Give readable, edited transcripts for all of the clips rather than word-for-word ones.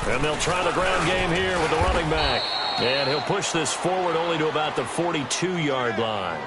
And they'll try the ground game here with the running back. And he'll push this forward only to about the 42-yard line.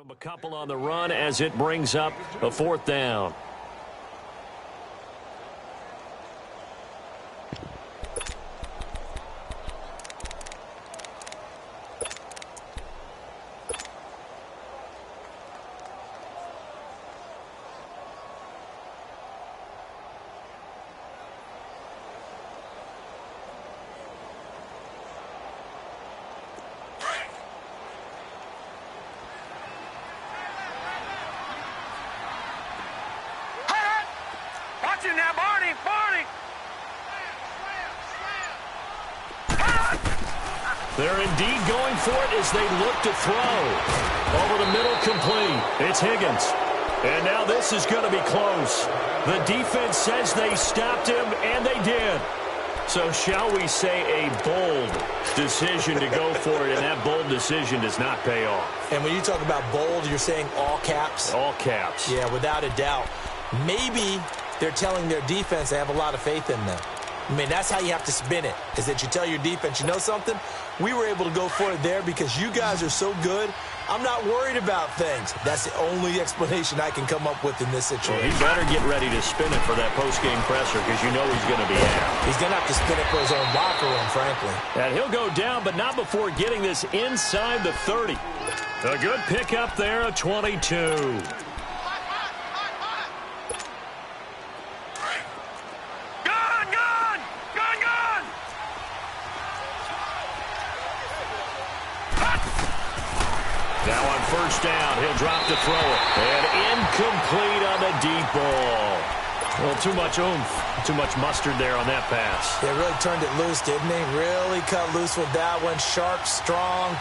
A couple on the run as it brings up a fourth down. They're indeed going for it as they look to throw. Over the middle, complete. It's Higgins. And now this is going to be close. The defense says they stopped him, and they did. So shall we say a bold decision to go for it, and that bold decision does not pay off. And when you talk about bold, you're saying all caps? All caps. Yeah, without a doubt. Maybe they're telling their defense they have a lot of faith in them. I mean, that's how you have to spin it, is that you tell your defense, you know something? We were able to go for it there because you guys are so good. I'm not worried about things. That's the only explanation I can come up with in this situation. Well, he better get ready to spin it for that post-game presser because you know he's going to be out. He's going to have to spin it for his own locker room, frankly. And he'll go down, but not before getting this inside the 30. A good pickup there, a 22. Now on first down, he'll drop to throw it. And incomplete on the deep ball. Well, too much oomph, too much mustard there on that pass. They really turned it loose, didn't they? Really cut loose with that one. Sharp, strong.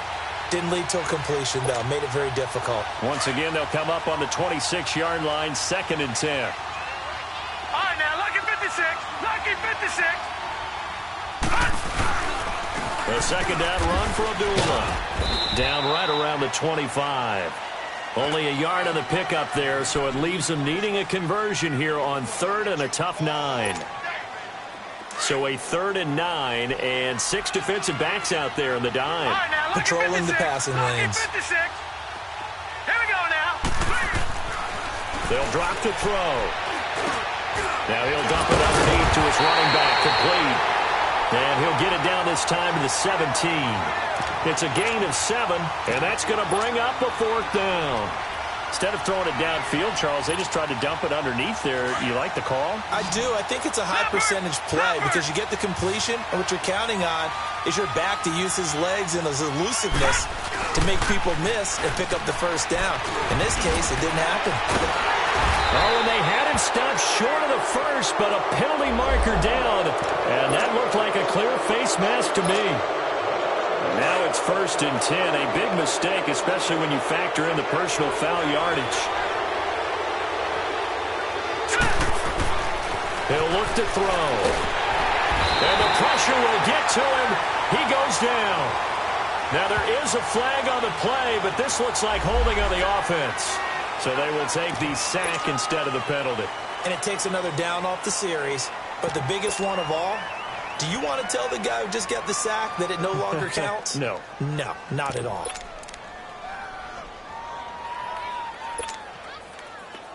Didn't lead to a completion, though. Made it very difficult. Once again, they'll come up on the 26-yard line, 2nd and 10. All right, now, lucky 56. Lucky 56. The second down run for Abdullah. Down right around the 25. Only a yard on the pickup there, so it leaves them needing a conversion here on 3rd and a tough 9. So a 3rd and 9 and 6 defensive backs out there in the dime. Right, now, patrolling the passing lanes. 56. Here we go now. They'll drop to throw. Now he'll dump it underneath to his running back, complete. And he'll get it down this time to the 17. It's a gain of 7, and that's going to bring up a 4th down. Instead of throwing it downfield, Charles, they just tried to dump it underneath there. You like the call? I do. I think it's a high percentage play because you get the completion, and what you're counting on is your back to use his legs and his elusiveness to make people miss and pick up the first down. In this case, it didn't happen. Oh, and they had him stopped short of the first, but a penalty marker down. And that looked like a clear face mask to me. Now it's 1st and 10. A big mistake, especially when you factor in the personal foul yardage. He'll look to throw. And the pressure will get to him. He goes down. Now, there is a flag on the play, but this looks like holding on the offense. So they will take the sack instead of the penalty. And it takes another down off the series. But the biggest one of all, do you want to tell the guy who just got the sack that it no longer counts? No. No, not at all.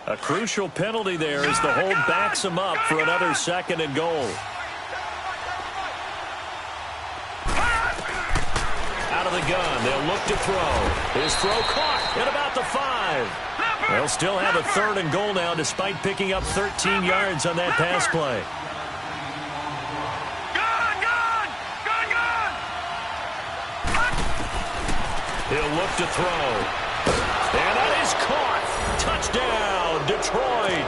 A crucial penalty there as the hold backs him up for another 2nd and goal. Out of the gun, they'll look to throw. His throw caught at about the 5. They'll still have a 3rd and goal now despite picking up 13 yards on that pass play. He'll look to throw. And that is caught. Touchdown, Detroit.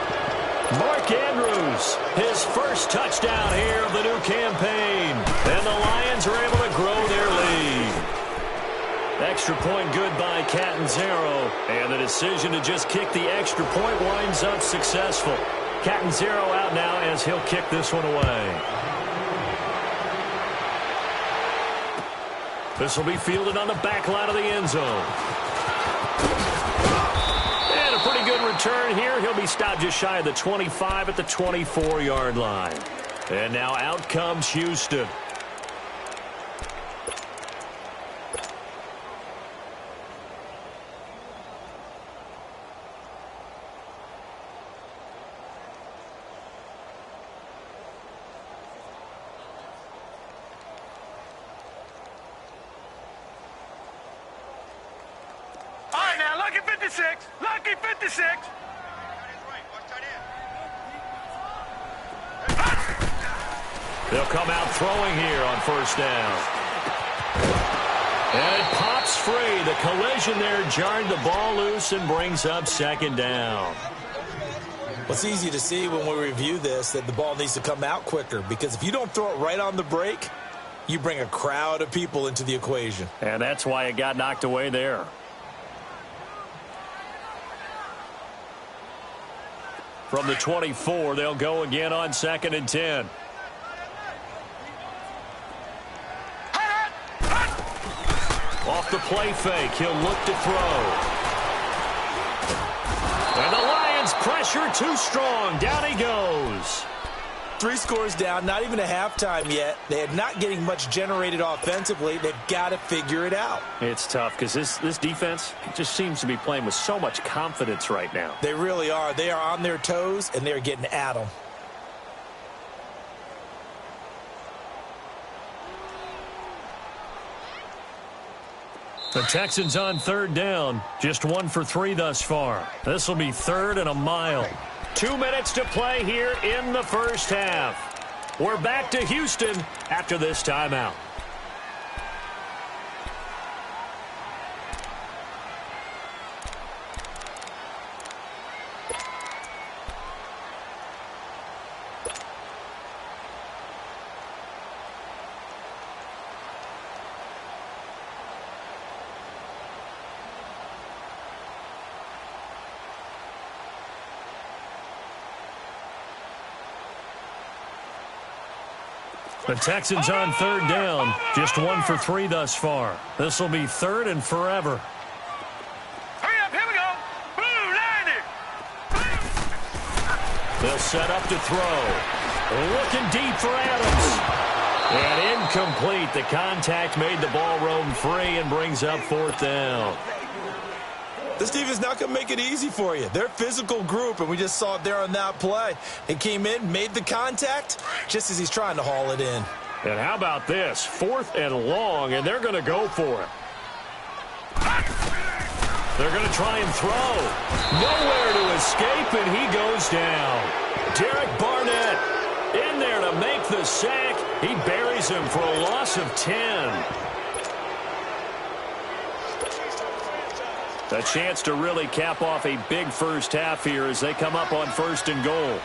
Mark Andrews, his first touchdown here of the new campaign. And the Lions are able to grow their lead. Extra point good by Catanzaro. And the decision to just kick the extra point winds up successful. Catanzaro out now as he'll kick this one away. This will be fielded on the back line of the end zone. And a pretty good return here. He'll be stopped just shy of the 25 at the 24-yard line. And now out comes Houston. Lucky 56! Lucky 56! They'll come out throwing here on 1st down. And it pops free. The collision there jarred the ball loose and brings up 2nd down. Well, it's easy to see when we review this that the ball needs to come out quicker, because if you don't throw it right on the break, you bring a crowd of people into the equation. And that's why it got knocked away there. From the 24, they'll go again on 2nd and 10. Off the play fake, he'll look to throw. And the Lions pressure too strong. Down he goes. 3 scores down, not even a halftime yet. They are not getting much generated offensively. They've got to figure it out. It's tough because this defense just seems to be playing with so much confidence right now. They really are. They are on their toes, and they're getting at them. The Texans on 3rd down. Just 1 for 3 thus far. This will be 3rd and a mile. 2 minutes to play here in the 1st half. We're back to Houston after this timeout. The Texans on 3rd down. Just 1 for 3 thus far. This will be 3rd and forever. Hurry up, here we go. Blue, line it. They'll set up to throw. Looking deep for Adams. And incomplete. The contact made the ball roam free and brings up 4th down. This defense not going to make it easy for you. They're a physical group, and we just saw it there on that play. He came in, made the contact, just as he's trying to haul it in. And how about this? 4th and long, and they're going to go for it. They're going to try and throw. Nowhere to escape, and he goes down. Derek Barnett in there to make the sack. He buries him for a loss of 10. A chance to really cap off a big 1st half here as they come up on 1st and goal.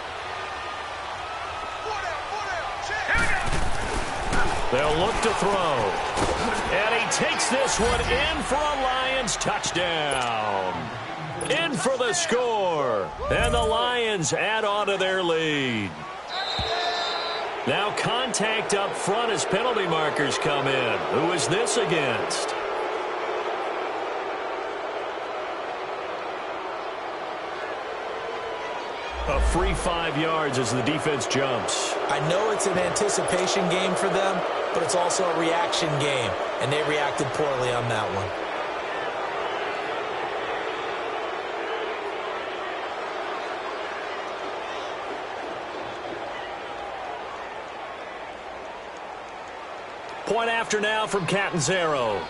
They'll look to throw. And he takes this one in for a Lions touchdown. In for the score. And the Lions add on to their lead. Now contact up front as penalty markers come in. Who is this against? A free 5 yards as the defense jumps. I know it's an anticipation game for them, but it's also a reaction game, and they reacted poorly on that one. Point after now from Catanzaro.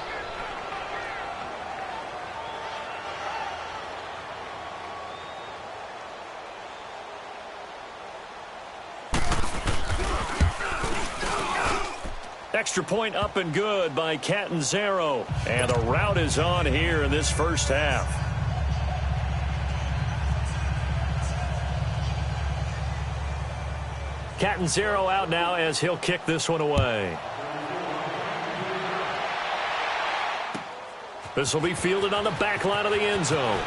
Extra point up and good by Catanzaro. And the rout is on here in this first half. Catanzaro out now as he'll kick this one away. This will be fielded on the back line of the end zone.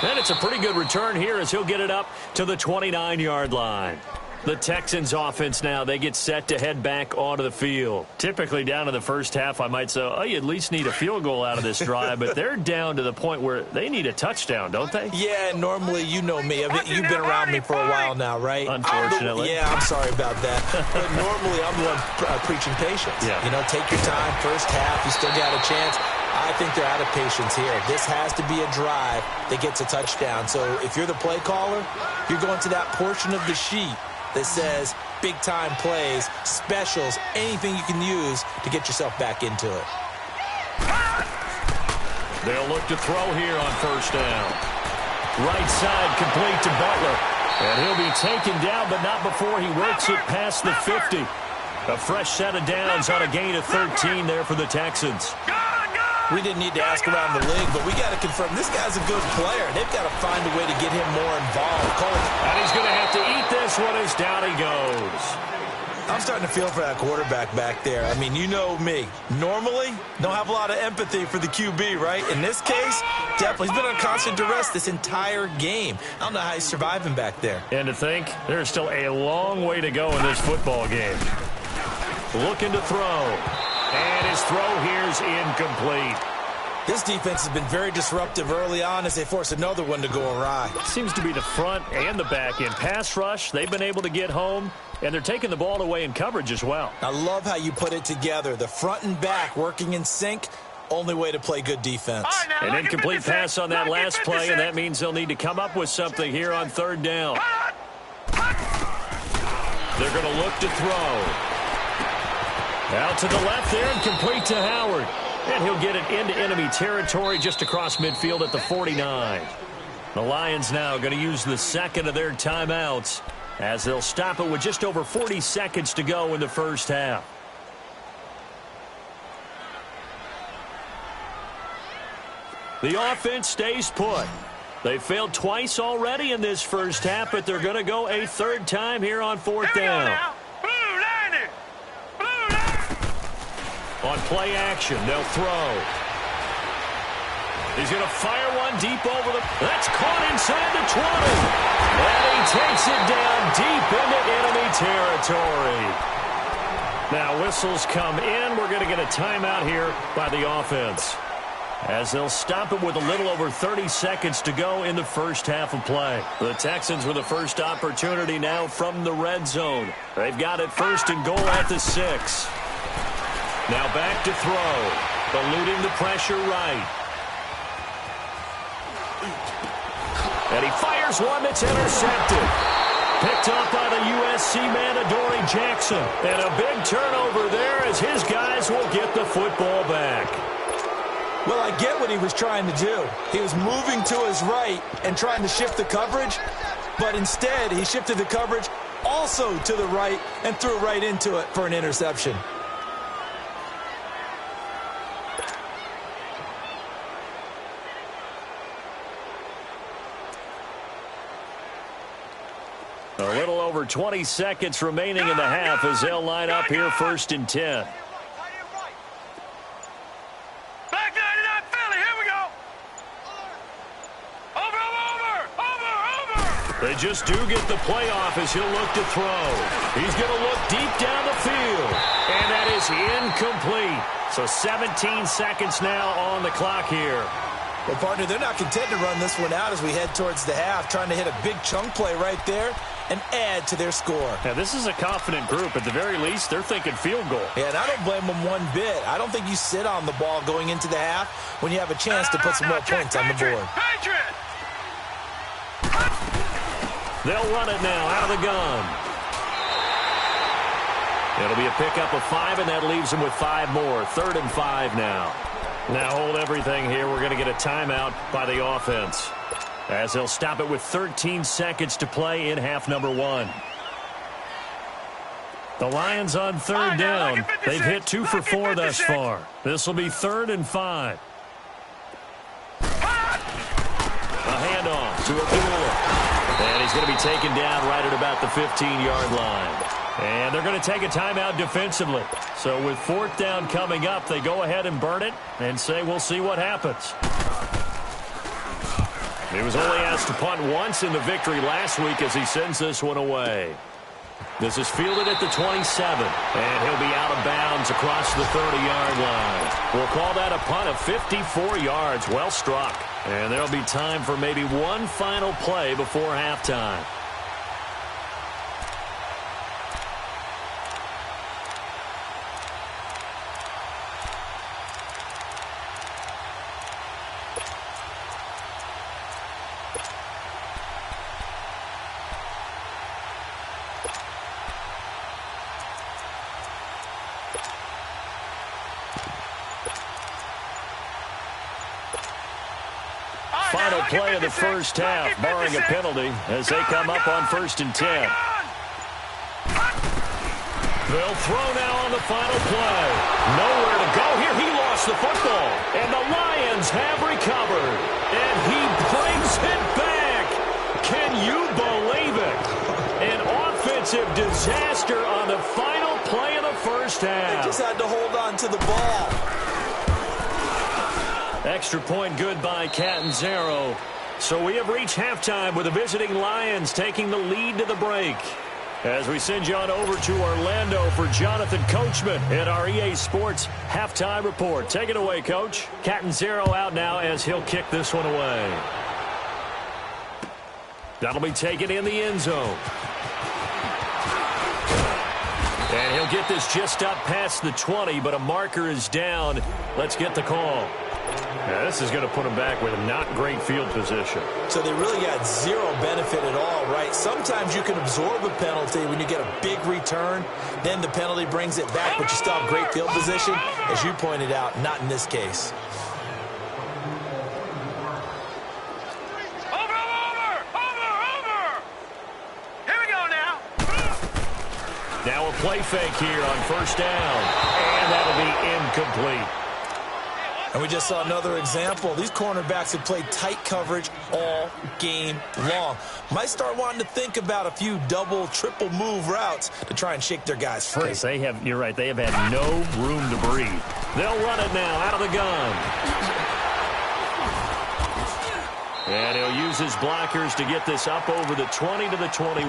And it's a pretty good return here as he'll get it up to the 29-yard line. The Texans offense now, they get set to head back onto the field. Typically down in the first half, I might say, oh, you at least need a field goal out of this drive, but they're down to the point where they need a touchdown, don't they? Yeah, normally, you know me. I mean, you've been around me for a while now, right? Unfortunately. I'm sorry about that. But normally, I'm the one preaching patience. Yeah. You know, take your time. First half, you still got a chance. I think they're out of patience here. This has to be a drive that gets a touchdown. So if you're the play caller, you're going to that portion of the sheet that says big-time plays, specials, anything you can use to get yourself back into it. They'll look to throw here on first down. Right side complete to Butler. And he'll be taken down, but not before he works it past the 50. A fresh set of downs on a gain of 13 there for the Texans. We didn't need to ask around the league, but we got to confirm this guy's a good player. They've got to find a way to get him more involved. And he's going to have to eat this one as down he goes. I'm starting to feel for that quarterback back there. I mean, you know me. Normally, don't have a lot of empathy for the QB, right? In this case, definitely. He's been on constant duress this entire game. I don't know how he's surviving back there. And to think, there's still a long way to go in this football game. Looking to throw. And his throw here's incomplete. This defense has been very disruptive early on as they force another one to go awry. Seems to be the front and the back end. Pass rush, they've been able to get home, and they're taking the ball away in coverage as well. I love how you put it together. The front and back working in sync, only way to play good defense. An incomplete pass on that last play, and that means they'll need to come up with something here on third down. They're going to look to throw. Out to the left there and complete to Howard. And he'll get it into enemy territory just across midfield at the 49. The Lions now going to use the second of their timeouts as they'll stop it with just over 40 seconds to go in the first half. The offense stays put. They failed twice already in this first half, but they're going to go a third time here on fourth down. On play action, they'll throw. He's going to fire one deep over the... That's caught inside the 20. And he takes it down deep into enemy territory. Now whistles come in. We're going to get a timeout here by the offense, as they'll stop it with a little over 30 seconds to go in the first half of play. The Texans with the first opportunity now from the red zone. They've got it first and goal at the 6. Now back to throw. Eluding the pressure right. And he fires one that's intercepted. Picked up by the USC man, Adoree Jackson. And a big turnover there as his guys will get the football back. Well, I get what he was trying to do. He was moving to his right and trying to shift the coverage, but instead he shifted the coverage also to the right and threw right into it for an interception. A little over 20 seconds remaining in the half as they'll line up here first and 10. They just do get the play off as he'll look to throw. He's going to look deep down the field. And that is incomplete. So 17 seconds now on the clock here. Well, partner, they're not content to run this one out as we head towards the half, trying to hit a big chunk play right there and add to their score. Yeah, this is a confident group. At the very least, they're thinking field goal. Yeah, and I don't blame them one bit. I don't think you sit on the ball going into the half when you have a chance to put some more points on the board. They'll run it now out of the gun. It'll be a pickup of 5, and that leaves them with 5 more. 3rd and 5 now. Now hold everything here. We're going to get a timeout by the offense, as they'll stop it with 13 seconds to play in half number 1. The Lions on 3rd down. They've hit 2 for 4 thus far. This will be 3rd and 5. A handoff to Abdullah. And he's going to be taken down right at about the 15-yard line. And they're going to take a timeout defensively. So with 4th down coming up, they go ahead and burn it and say we'll see what happens. He was only asked to punt once in the victory last week as he sends this one away. This is fielded at the 27, and he'll be out of bounds across the 30-yard line. We'll call that a punt of 54 yards. Well struck. And there'll be time for maybe one final play before halftime. Final play of the first half, barring a penalty, as they come up on 1st and 10. They'll throw now on the final play. Nowhere to go here. He lost the football, and the Lions have recovered. And he brings it back. Can you believe it? An offensive disaster on the final play of the first half. They just had to hold on to the ball. Extra point good by Catanzaro. So we have reached halftime with the visiting Lions taking the lead to the break. As we send you on over to Orlando for Jonathan Coachman in our EA Sports halftime report. Take it away, Coach. Catanzaro out now as he'll kick this one away. That'll be taken in the end zone. And he'll get this just up past the 20, but a marker is down. Let's get the call. Yeah, this is going to put him back with not great field position. So they really got zero benefit at all, right? Sometimes you can absorb a penalty when you get a big return. Then the penalty brings it back, but you still have great field position. As you pointed out, not in this case. Over! Here we go now. Now a play fake here on 1st down. And that'll be incomplete. And we just saw another example. These cornerbacks have played tight coverage all game long. Might start wanting to think about a few double, triple move routes to try and shake their guys free. Yes, you're right, they have had no room to breathe. They'll run it now out of the gun. And he'll use his blockers to get this up over the 20 to the 21.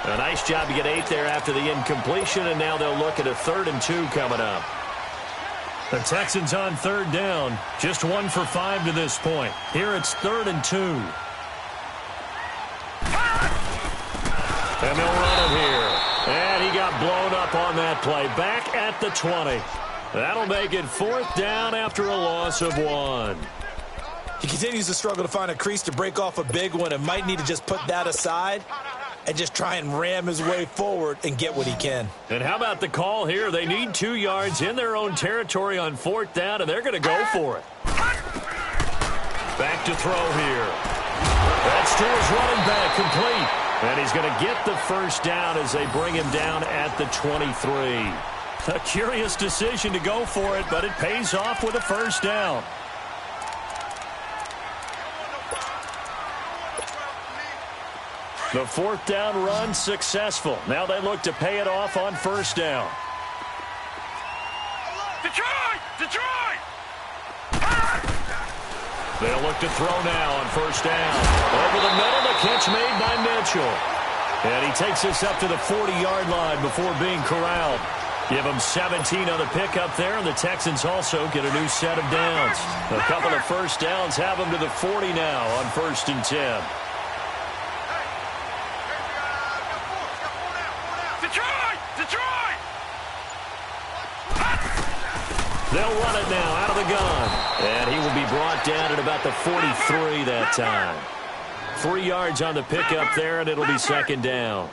A nice job to get 8 there after the incompletion, and now they'll look at a 3rd and 2 coming up. The Texans on 3rd down, just 1 for 5 to this point. Here it's 3rd and 2. And they'll run it here. And he got blown up on that play. Back at the 20. That'll make it 4th down after a loss of 1. He continues to struggle to find a crease to break off a big one and might need to just put that aside and just try and ram his way forward and get what he can. And how about the call here? They need 2 yards in their own territory on 4th down, and they're going to go for it. Back to throw here. That's to his running back, complete. And he's going to get the 1st down as they bring him down at the 23. A curious decision to go for it, but it pays off with a 1st down. The 4th down run successful. Now they look to pay it off on 1st down. Detroit! They'll look to throw now on 1st down. Over the middle, the catch made by Mitchell. And he takes this up to the 40-yard line before being corralled. Give them 17 on the pickup there, and the Texans also get a new set of downs. A couple of first downs have them to the 40 now on 1st and 10. Detroit! They'll run it now out of the gun. And he will be brought down at about the 43 that time. 3 yards on the pickup there, and it'll be 2nd down.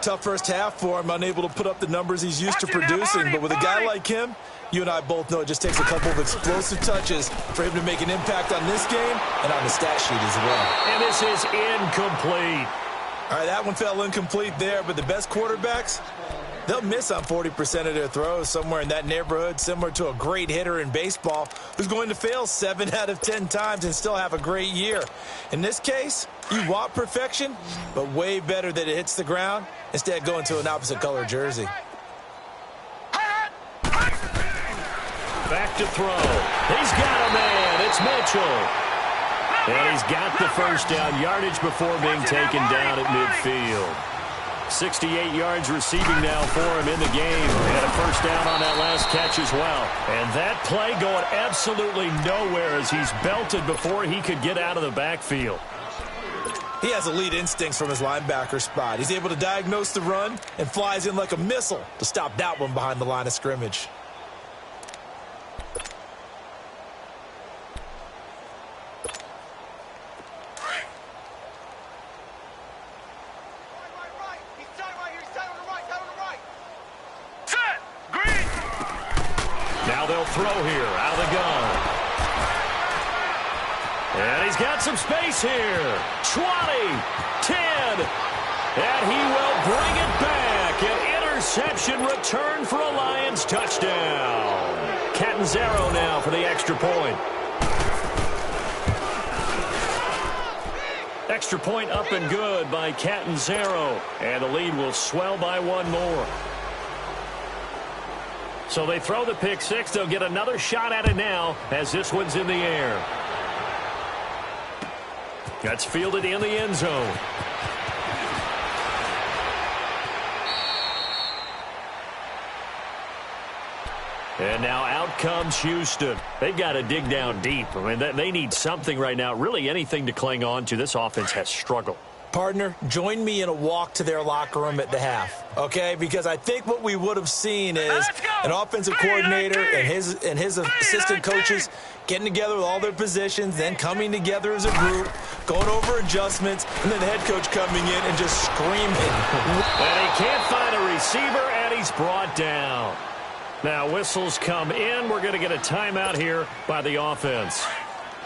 Tough first half for him, unable to put up the numbers he's used to producing. But with a guy like him, you and I both know it just takes a couple of explosive touches for him to make an impact on this game and on the stat sheet as well. And this is incomplete. All right, that one fell incomplete there, but the best quarterbacks, they'll miss on 40% of their throws, somewhere in that neighborhood, similar to a great hitter in baseball who's going to fail 7 out of 10 times and still have a great year. In this case, you want perfection, but way better that it hits the ground instead going to an opposite color jersey. Back to throw. He's got a man. It's Mitchell. And he's got the first down yardage before being taken down at midfield. 68 yards receiving now for him in the game. And a first down on that last catch as well. And that play going absolutely nowhere as he's belted before he could get out of the backfield. He has elite instincts from his linebacker spot. He's able to diagnose the run and flies in like a missile to stop that one behind the line of scrimmage. Throw here out of the gun. And he's got some space here. 20, 10, and he will bring it back. An interception return for a Lions touchdown. Catanzaro now for the extra point. Extra point up and good by Catanzaro. And the lead will swell by 1 more. So they throw the pick 6. They'll get another shot at it now as this one's in the air. That's fielded in the end zone. And now out comes Houston. They've got to dig down deep. I mean, they need something right now, really anything to cling on to. This offense has struggled. Partner, join me in a walk to their locker room at the half, okay? Because I think what we would have seen is an offensive coordinator and his assistant coaches getting together with all their positions, then coming together as a group, going over adjustments, and then the head coach coming in and just screaming. And he can't find a receiver, and he's brought down. Now whistles come in. We're going to get a timeout here by the offense.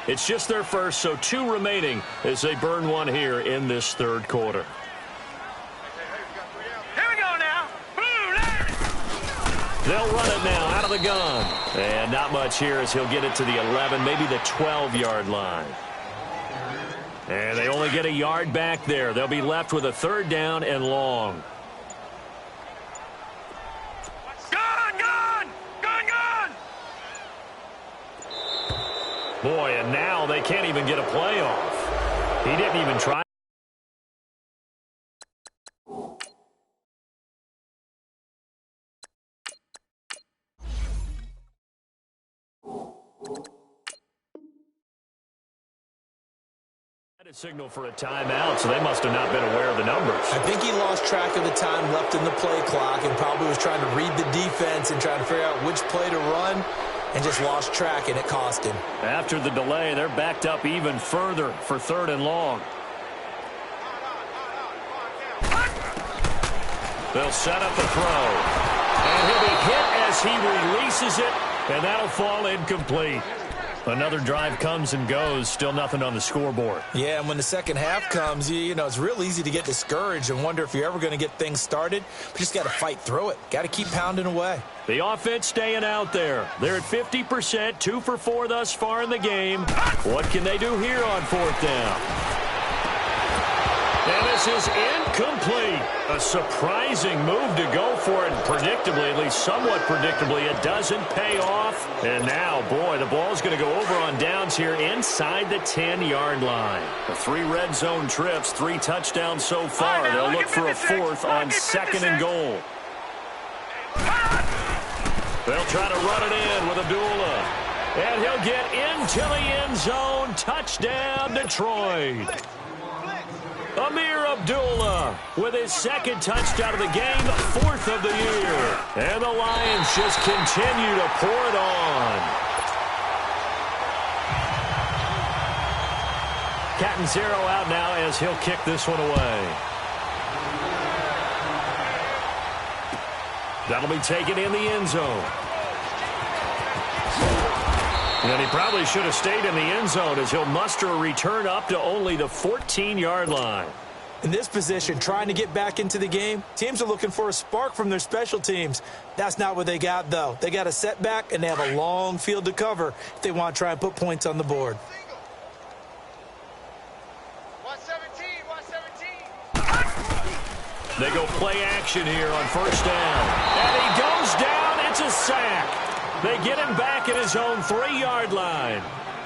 It's just their first, so 2 remaining as they burn 1 here in this 3rd quarter. Here we go now. They'll run it now out of the gun. And not much here as he'll get it to the 11, maybe the 12-yard line. And they only get a yard back there. They'll be left with a 3rd down and long. Boy, and now they can't even get a play off. He didn't even try. A signal for a timeout, so they must have not been aware of the numbers. I think he lost track of the time left in the play clock and probably was trying to read the defense and trying to figure out which play to run. And just lost track, and it cost him. After the delay, they're backed up even further for 3rd and long. They'll set up a throw. And he'll be hit as he releases it, and that'll fall incomplete. Another drive comes and goes, still nothing on the scoreboard. Yeah, and when the second half comes, you know, it's real easy to get discouraged and wonder if you're ever going to get things started. But just got to fight through it. Got to keep pounding away. The offense staying out there. They're at 50%, 2 for 4 thus far in the game. What can they do here on 4th down? And this is incomplete. A surprising move to go for it. Predictably, at least somewhat predictably, it doesn't pay off. And now, boy, the ball's going to go over on downs here inside the 10-yard line. The 3 red zone trips, 3 touchdowns so far. They'll look for a 4th on 2nd and goal. They'll try to run it in with Abdullah. And he'll get into the end zone. Touchdown, Detroit. Amir Abdullah with his second touchdown of the game, fourth of the year. And the Lions just continue to pour it on. Catanzaro out now as he'll kick this one away. That'll be taken in the end zone. And he probably should have stayed in the end zone as he'll muster a return up to only the 14-yard line. In this position, trying to get back into the game, teams are looking for a spark from their special teams. That's not what they got, though. They got a setback, and they have a long field to cover if they want to try and put points on the board. 117. They go play action here on first down. And he goes down. It's a sack. They get him back at his own 3-yard line.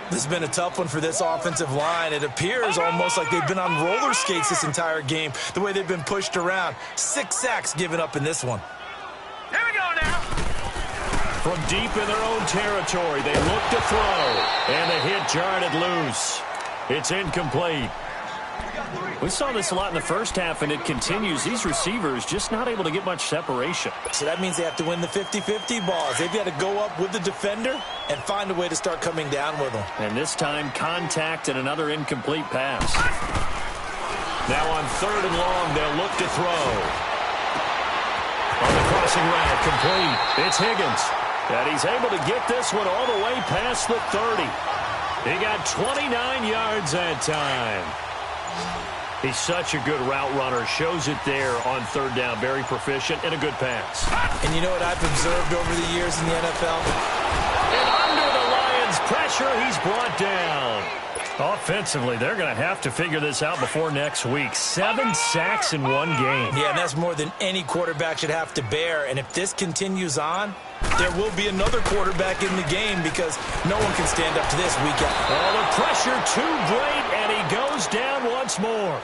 This has been a tough one for this offensive line. It appears almost like they've been on roller skates this entire game, the way they've been pushed around. 6 sacks given up in this one. Here we go now. From deep in their own territory, they look to throw. And the hit jarred it loose. It's incomplete. We saw this a lot in the first half, and it continues. These receivers just not able to get much separation. So that means they have to win the 50-50 balls. They've got to go up with the defender and find a way to start coming down with them. And this time, contact and another incomplete pass. Now on 3rd and long, they'll look to throw. On the crossing route, complete. It's Higgins. And he's able to get this one all the way past the 30. He got 29 yards that time. He's such a good route runner. Shows it there on 3rd down. Very proficient and a good pass. And you know what I've observed over the years in the NFL? And under the Lions' pressure, he's brought down. Offensively, they're going to have to figure this out before next week. 7 sacks in one game. Yeah, and that's more than any quarterback should have to bear. And if this continues on, there will be another quarterback in the game because no one can stand up to this week out. Oh, the pressure too great, and he goes down once more.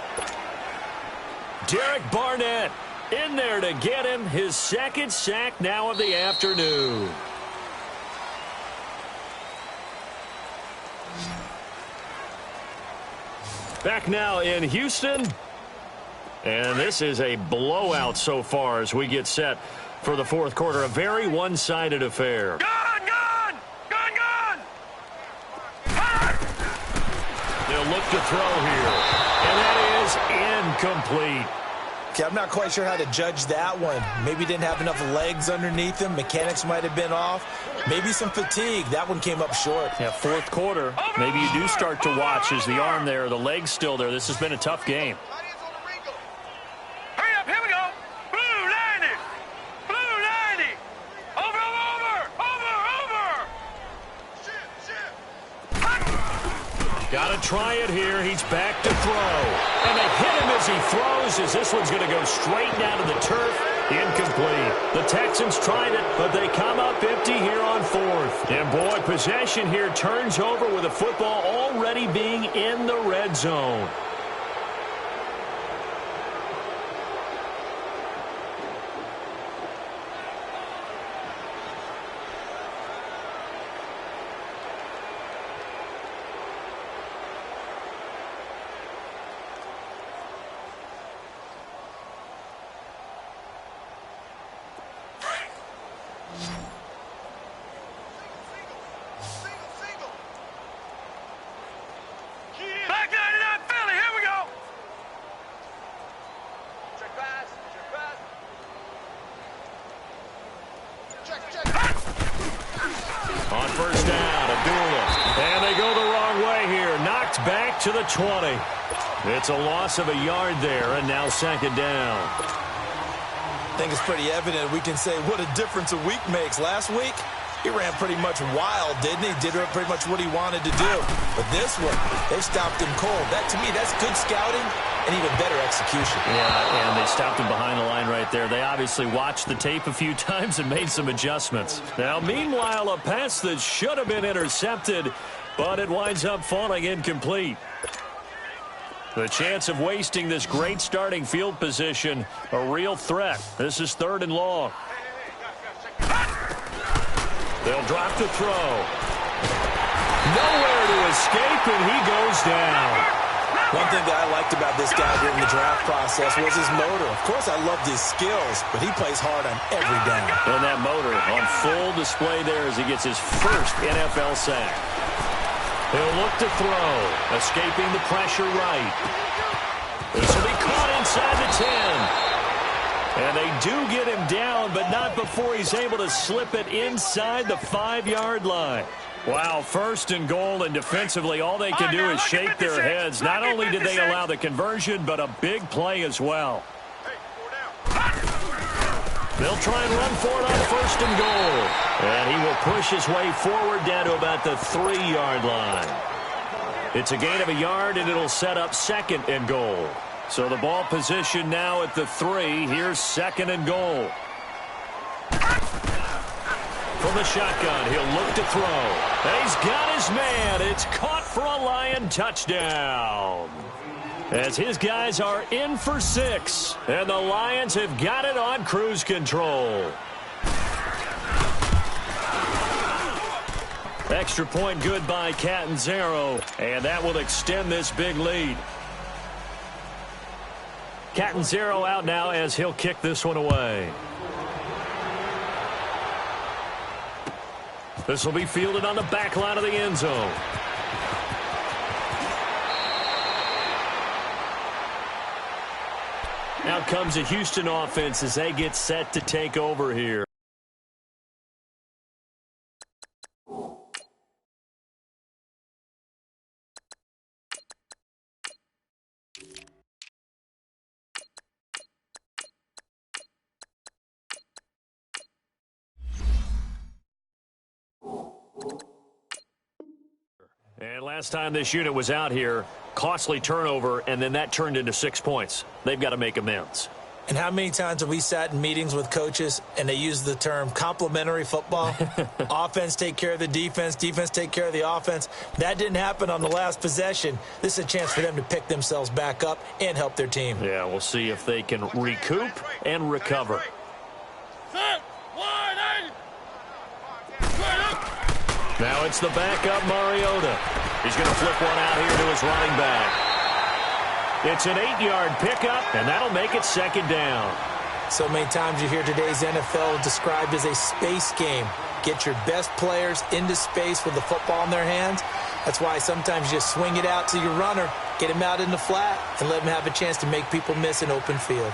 Derek Barnett in there to get him his 2nd sack now of the afternoon. Back now in Houston. And this is a blowout so far as we get set for the 4th quarter. A very one-sided affair. Gun, gun! Gun, gun! They'll look to throw here. And that is incomplete. Okay, I'm not quite sure how to judge that one. Maybe didn't have enough legs underneath him. Mechanics might have been off. Maybe some fatigue. That one came up short. Yeah, 4th quarter. Maybe you do start to watch as the arm there, the leg's still there. This has been a tough game. Hurry up, here we go. Blue 90. Blue 90. Over, over, over, over. Got to try it here. He's back to throw. And they hit him as he throws, as this one's going to go straight down to the turf. Incomplete. The Texans tried it, but they come up empty here on 4th. And boy, possession here turns over with the football already being in the red zone. Back 99 Philly, here we go. Check pass, check pass. Check. On 1st down, Abdullah. And they go the wrong way here. Knocked back to the 20. It's a loss of a yard there, and now 2nd down. I think it's pretty evident. We can say what a difference a week makes. Last week, he ran pretty much wild, didn't he? Did pretty much what he wanted to do. But this one, they stopped him cold. That, to me, that's good scouting and even better execution. Yeah, and they stopped him behind the line right there. They obviously watched the tape a few times and made some adjustments. Now, meanwhile, a pass that should have been intercepted, but it winds up falling incomplete. The chance of wasting this great starting field position, a real threat. This is 3rd and long. They'll drop to throw. Nowhere to escape, and he goes down. One thing that I liked about this guy during the draft process was his motor. Of course, I loved his skills, but he plays hard on every down. And that motor on full display there as he gets his first NFL sack. He'll look to throw, escaping the pressure right. This will be caught inside the 10. And they do get him down, but not before he's able to slip it inside the 5-yard line. Wow, first and goal, and defensively, all they can do is shake their heads. Not only did they allow the conversion, but a big play as well. They'll try and run for it on first and goal. And he will push his way forward down to about the 3-yard line. It's a gain of a yard, and it'll set up second and goal. So the ball position now at the 3. Here's second and goal. From the shotgun, he'll look to throw. And he's got his man. It's caught for a Lion touchdown. As his guys are in for 6. And the Lions have got it on cruise control. Extra point good by Catanzaro. And that will extend this big lead. Catanzaro out now as he'll kick this one away. This will be fielded on the back line of the end zone. Out comes the Houston offense as they get set to take over here. And last time this unit was out here, costly turnover, and then that turned into 6 points. They've got to make amends. And how many times have we sat in meetings with coaches and they use the term complementary football? Offense take care of the defense, defense take care of the offense. That didn't happen on the last possession. This is a chance for them to pick themselves back up and help their team. Yeah, we'll see if they can recoup and recover. Now it's the backup, Mariota. He's going to flip one out here to his running back. It's an 8-yard pickup, and that'll make it second down. So many times you hear today's NFL described as a space game. Get your best players into space with the football in their hands. That's why sometimes you just swing it out to your runner, get him out in the flat, and let him have a chance to make people miss an open field.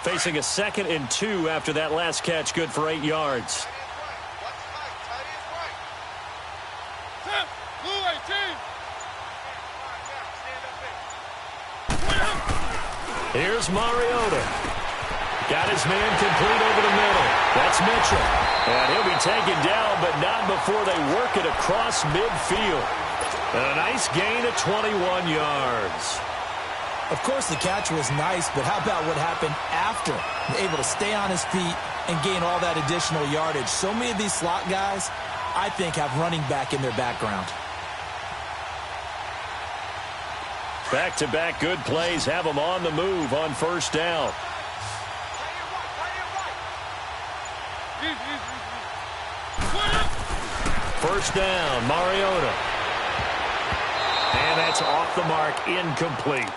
Facing a 2nd and 2 after that last catch, good for 8 yards. Here's Mariota. Got his man complete over the middle. That's Mitchell. And he'll be taken down, but not before they work it across midfield. And a nice gain of 21 yards. Of course, the catch was nice, but how about what happened after? Able to stay on his feet and gain all that additional yardage. So many of these slot guys, I think, have running back in their background. Back-to-back good plays have them on the move on first down. First down, Mariota. And that's off the mark, incomplete.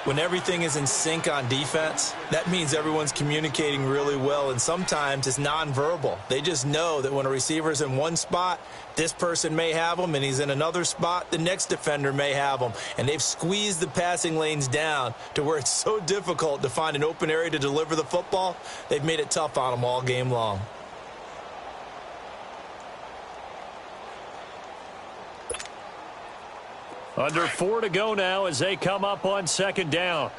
When everything is in sync on defense, that means everyone's communicating really well, and sometimes it's nonverbal. They just know that when a receiver's in one spot, this person may have him, and he's in another spot, the next defender may have him. And they've squeezed the passing lanes down to where it's so difficult to find an open area to deliver the football. They've made it tough on them all game long. Under 4 to go now as they come up on second down.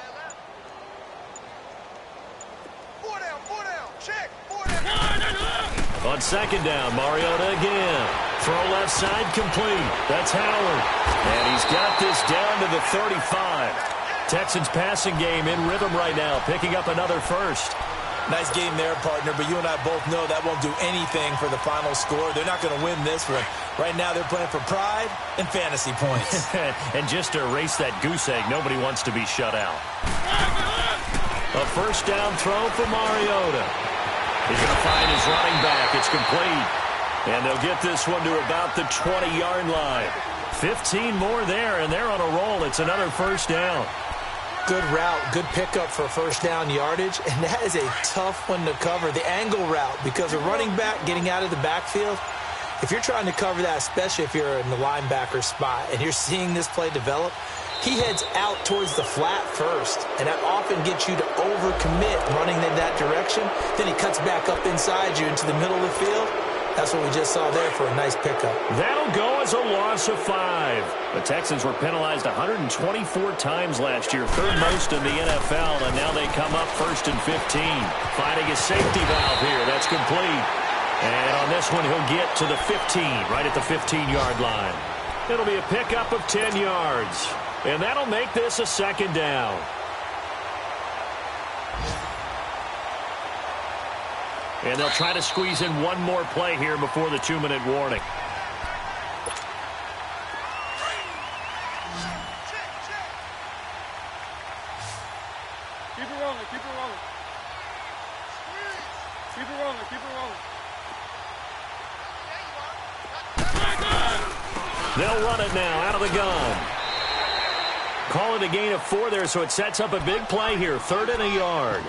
On second down, Mariota again. Throw left side complete. That's Howard. And he's got this down to the 35. Texans passing game in rhythm right now, picking up another first. Nice game there, partner, but you and I both know that won't do anything for the final score. They're not going to win this one. Right now they're playing for pride and fantasy points. And just to erase that goose egg, nobody wants to be shut out. A first down throw for Mariota. He's going to find his running back. It's complete. And they'll get this one to about the 20-yard line. 15 more there, and they're on a roll. It's another first down. Good route, good pickup for first down yardage, and that is a tough one to cover. The angle route, because a running back getting out of the backfield, if you're trying to cover that, especially if you're in the linebacker spot and you're seeing this play develop, he heads out towards the flat first, and that often gets you to overcommit running in that direction. Then he cuts back up inside you into the middle of the field. That's what we just saw there for a nice pickup. That'll go as a loss of 5. The Texans were penalized 124 times last year, third most in the NFL, and now they come up first and 15. Finding a safety valve here. That's complete. And on this one, he'll get to the 15, right at the 15-yard line. It'll be a pickup of 10 yards. And that'll make this a second down. And they'll try to squeeze in one more play here before the 2-minute warning. Keep it rolling, keep it rolling. Keep it rolling, keep it rolling. They'll run it now out of the gun. Call it a gain of 4 there, so it sets up a big play here, 3rd and a yard.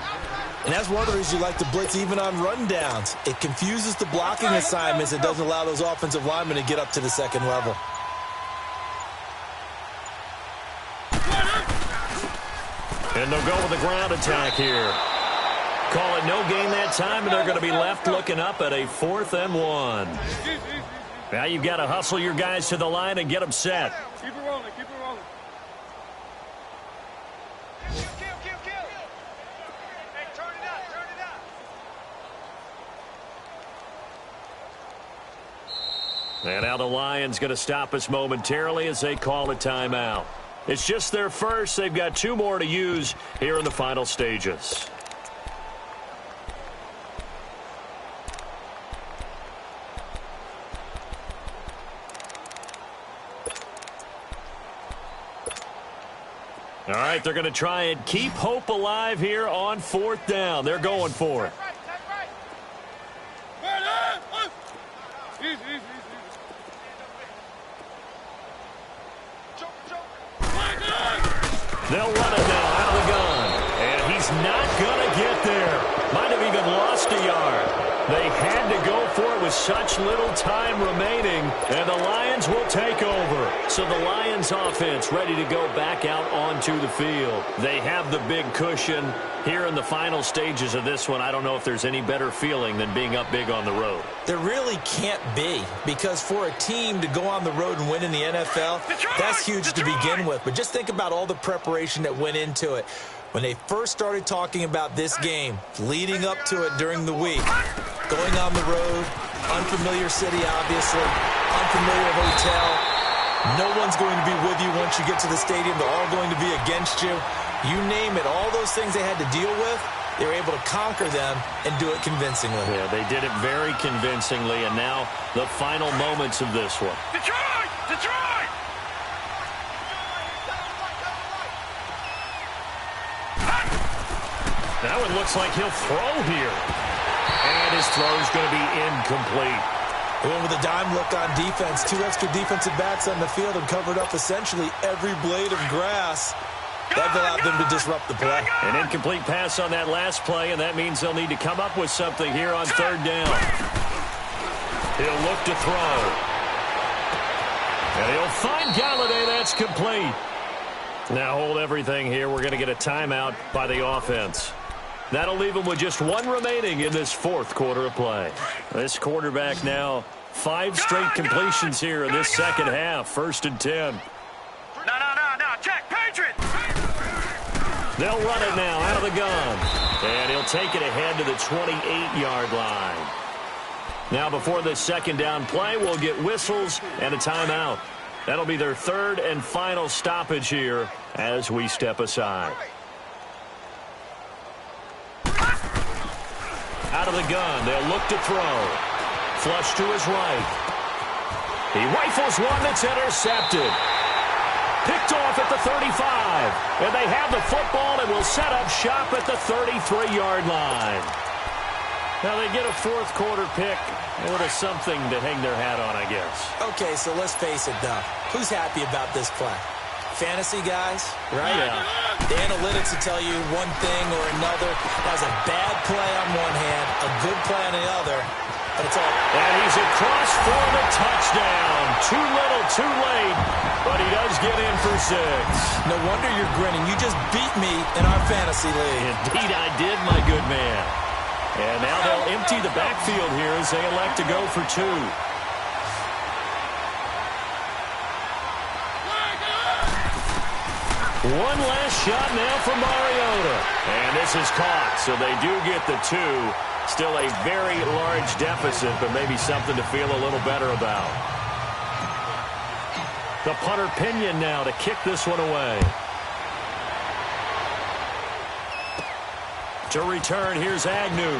And that's one of the reasons you like to blitz even on run downs. It confuses the blocking assignments and doesn't allow those offensive linemen to get up to the second level. And they'll go with the ground attack here. Call it no gain that time, and they're going to be left looking up at a 4th and 1. Now you've got to hustle your guys to the line and get them set. Keep it rolling, keep it rolling. And now the Lions going to stop us momentarily as they call a timeout. It's just their first. They've got 2 more to use here in the final stages. All right, they're going to try and keep hope alive here on 4th down. They're going for it. They'll run it now out of the gun. And he's not going to get there. Might have even lost a yard. They had to go for it with such little time remaining. And the Lions will take over. So the Lions offense ready to go back out onto the field. They have the big cushion. Here in the final stages of this one, I don't know if there's any better feeling than being up big on the road. There really can't be, because for a team to go on the road and win in the NFL, that's huge to begin with. But just think about all the preparation that went into it. When they first started talking about this game, leading up to it during the week, going on the road, unfamiliar city, obviously, unfamiliar hotel. No one's going to be with you once you get to the stadium. They're all going to be against you. You name it, all those things they had to deal with, they were able to conquer them and do it convincingly. Yeah, they did it very convincingly, and now the final moments of this one. Detroit! Detroit! That one looks like he'll throw here. And his throw's going to be incomplete. They went with a dime look on defense. 2 extra defensive backs on the field and covered up essentially every blade of grass. That allowed them to disrupt the play. An incomplete pass on that last play, and that means they'll need to come up with something here on 3rd down. He'll look to throw. And he'll find Galladay. That's complete. Now hold everything here. We're going to get a timeout by the offense. That'll leave them with just 1 remaining in this 4th quarter of play. This quarterback now 5 straight completions here in this second half. 1st and 10. No, check, Patriots! They'll run it now out of the gun. And he'll take it ahead to the 28-yard line. Now before this second down play, we'll get whistles and a timeout. That'll be their 3rd and final stoppage here as we step aside. Out of the gun, they'll look to throw. Flush to his right. He rifles one that's intercepted. Picked off at the 35. drive. And they have the football and will set up shop at the 33-yard line. Now they get a fourth quarter pick. A little something to hang their hat on, I guess. Okay, so let's face it, though. Who's happy about this play? Fantasy guys, right? Yeah. The analytics will tell you one thing or another. That was a bad play on one hand, a good play on the other. But it's all. And he's across for the touchdown. Too little, too late. But he does get in for 6. No wonder you're grinning. You just beat me in our fantasy league. Indeed I did, my good man. And now they'll empty the backfield here as they elect to go for 2. One last shot now for Mariota. And this is caught, so they do get the 2. Still a very large deficit, but maybe something to feel a little better about. The punter Pinion now to kick this one away. To return, here's Agnew.